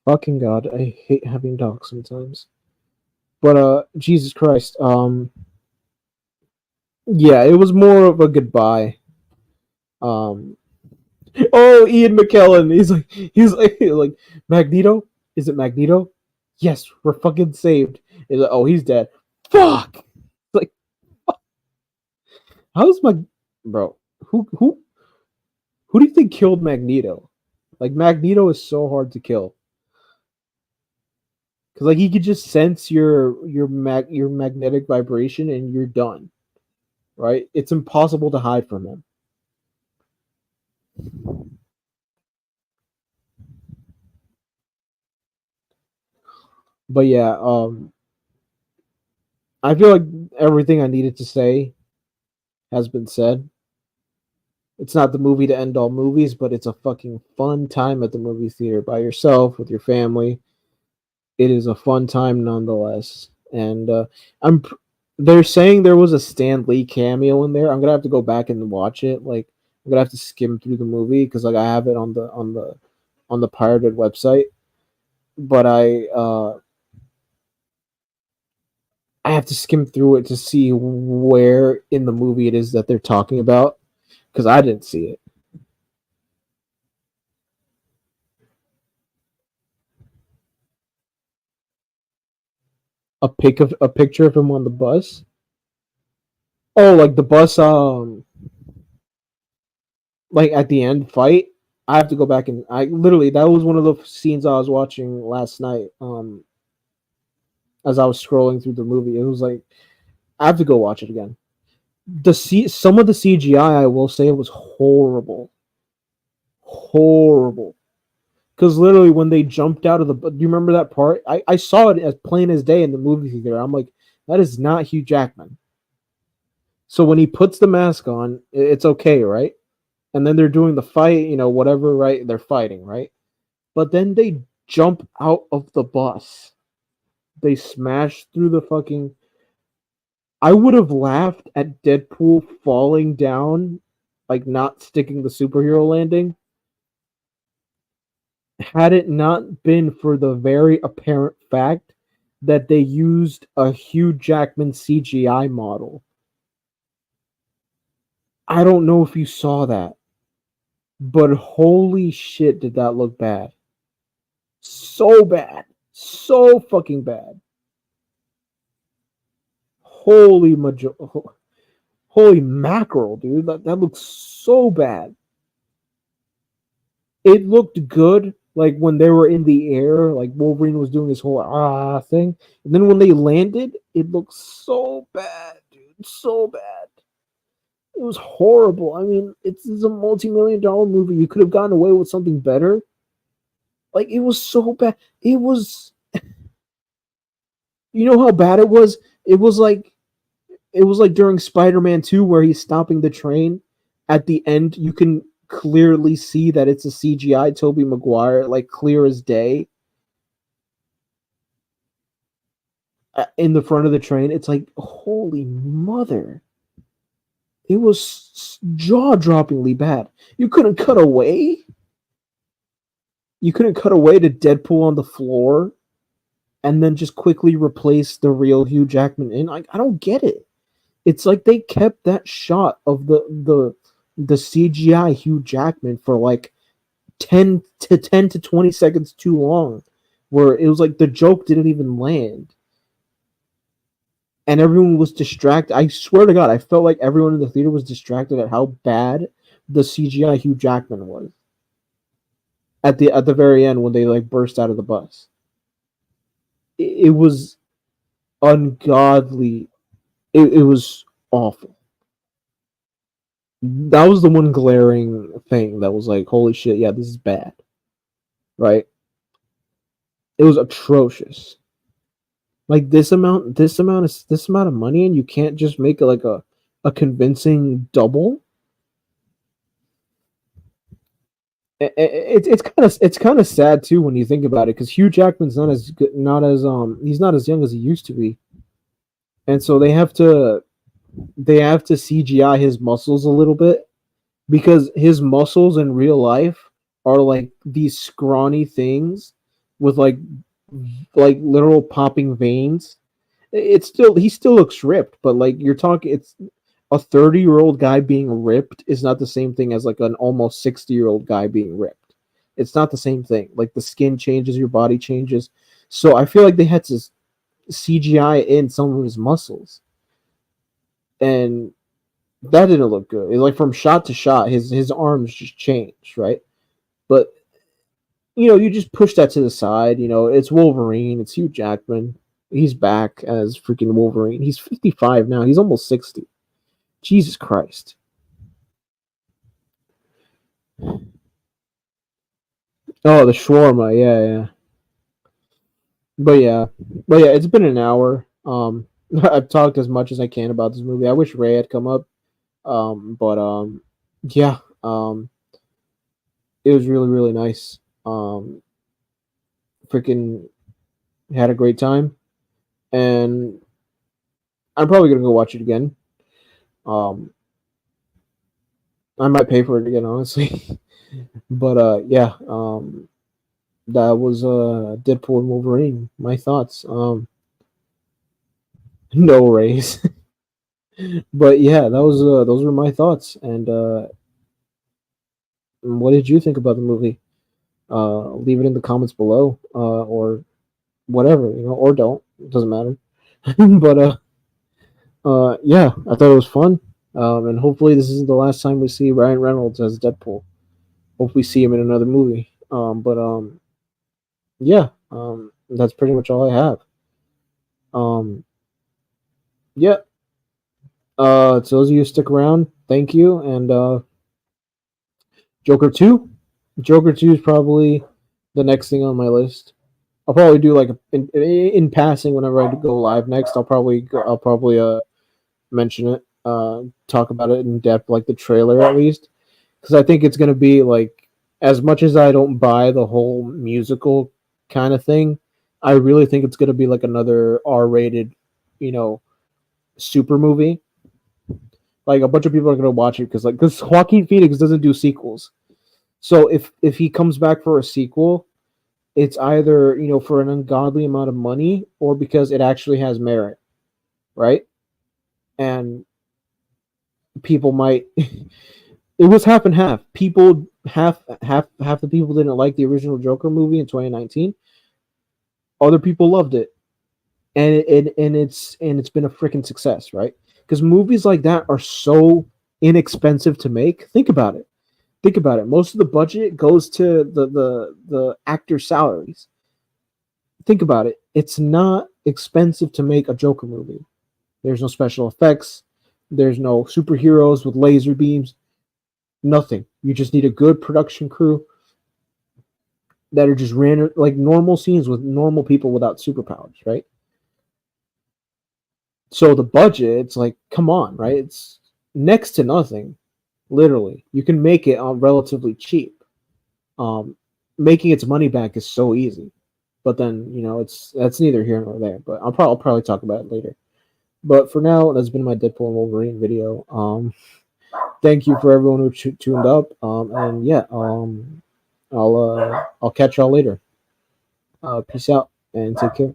fucking god, I hate having dogs sometimes. But Jesus Christ, yeah, it was more of a goodbye. Um, oh, Ian McKellen, he's like Magneto. Is it Magneto? Yes, we're fucking saved. He's like, oh, he's dead. Fuck. Like, how's my bro? Who do you think killed Magneto? Like Magneto is so hard to kill because like he could just sense your magnetic vibration and you're done. Right? It's impossible to hide from him. But yeah, I feel like everything I needed to say has been said. It's not the movie to end all movies, but it's a fucking fun time at the movie theater by yourself with your family. It is a fun time nonetheless. And I'm they're saying there was a Stan Lee cameo in there. I'm gonna have to go back and watch it. Like I'm gonna have to skim through the movie because like I have it on the pirated website. But I have to skim through it to see where in the movie it is that they're talking about because I didn't see it. A picture of him on the bus. Oh, like the bus. Like at the end fight. I have to go back and I literally that was one of the scenes I was watching last night. As I was scrolling through the movie, it was like I have to go watch it again. Some of the CGI I will say was horrible, horrible. Because literally when they jumped out of the, do you remember that part? I saw it as plain as day in the movie theater. I'm like, that is not Hugh Jackman. So when he puts the mask on, it's okay, right? And then they're doing the fight, whatever, right? They're fighting, right? But then they jump out of the bus. They smash through the fucking. I would have laughed at Deadpool falling down, like not sticking the superhero landing, had it not been for the very apparent fact that they used a Hugh Jackman CGI model. I don't know if you saw that, but holy shit, did that look bad. So bad. So fucking bad. Holy holy mackerel, dude. That looks so bad. It looked good like when they were in the air, like Wolverine was doing his whole thing. And then when they landed, it looked so bad, dude. So bad. It was horrible. I mean, it's a multi-million-dollar movie. You could have gotten away with something better. Like it was so bad. It was you know how bad it was? It was like during Spider-Man 2 where he's stopping the train. At the end, you can clearly see that it's a CGI Tobey Maguire, like clear as day. In the front of the train, it's like, holy mother. It was jaw-droppingly bad. You couldn't cut away. You couldn't cut away to Deadpool on the floor and then just quickly replace the real Hugh Jackman in. Like, I don't get it. It's like they kept that shot of the CGI Hugh Jackman for like 10 to 20 seconds too long, where it was like the joke didn't even land. And everyone was distracted. I swear to God, I felt like everyone in the theater was distracted at how bad the CGI Hugh Jackman was at the very end when they like burst out of the bus. It was ungodly. It was awful. That was the one glaring thing that was like, holy shit, yeah, this is bad, right? It was atrocious. Like this amount of money, and you can't just make it like a convincing double. It's kind of sad too when you think about it because Hugh Jackman's not as good, not as he's not as young as he used to be, and so they have to CGI his muscles a little bit because his muscles in real life are like these scrawny things with like literal popping veins. He still looks ripped, but like you're talking, it's a 30-year-old guy being ripped is not the same thing as like an almost 60-year-old guy being ripped. It's not the same thing. Like the skin changes, your body changes. So I feel like they had to CGI in some of his muscles, and that didn't look good. Like from shot to shot, his arms just changed, right? But you just push that to the side. It's Wolverine. It's Hugh Jackman. He's back as freaking Wolverine. He's 55 now. He's almost 60. Jesus Christ. Oh, the shawarma. Yeah, yeah. But yeah, it's been an hour. I've talked as much as I can about this movie. I wish Ray had come up. But yeah. It was really really nice. Freaking had a great time, and I'm probably gonna go watch it again. Um, I might pay for it again, honestly. But yeah. That was Deadpool and Wolverine. My thoughts. No raise. But yeah, that was those were my thoughts. And what did you think about the movie? Leave it in the comments below, or whatever, or don't. It doesn't matter. But yeah, I thought it was fun. And hopefully this isn't the last time we see Ryan Reynolds as Deadpool. Hope we see him in another movie. But yeah, that's pretty much all I have. Um, yeah. To those of you who stick around, thank you. And Joker 2. Joker 2 is probably the next thing on my list. I'll probably do like in passing whenever I go live next. I'll probably mention it, talk about it in depth, like the trailer at least, because I think it's gonna be like, as much as I don't buy the whole musical kind of thing, I really think it's gonna be like another R-rated, you know, super movie. Like a bunch of people are gonna watch it because Joaquin Phoenix doesn't do sequels. So if he comes back for a sequel, it's either for an ungodly amount of money or because it actually has merit, right? And people might it was half and half. People half the people didn't like the original Joker movie in 2019. Other people loved it, and it's been a freaking success, right? Because movies like that are so inexpensive to make. Think about it. Think about it. Most of the budget goes to the actor salaries. Think about it. It's not expensive to make a Joker movie. There's no special effects. There's no superheroes with laser beams. Nothing. You just need a good production crew that are just random, like normal scenes with normal people without superpowers, right? So the budget, it's like, come on, right? It's next to nothing, literally. You can make it relatively cheap. Um, Making its money back is so easy, but then it's that's neither here nor there. But I'll probably talk about it later. But for now, that's been my Deadpool and Wolverine video. Thank you for everyone who tuned up. And yeah, I'll catch y'all later. Peace out and take care.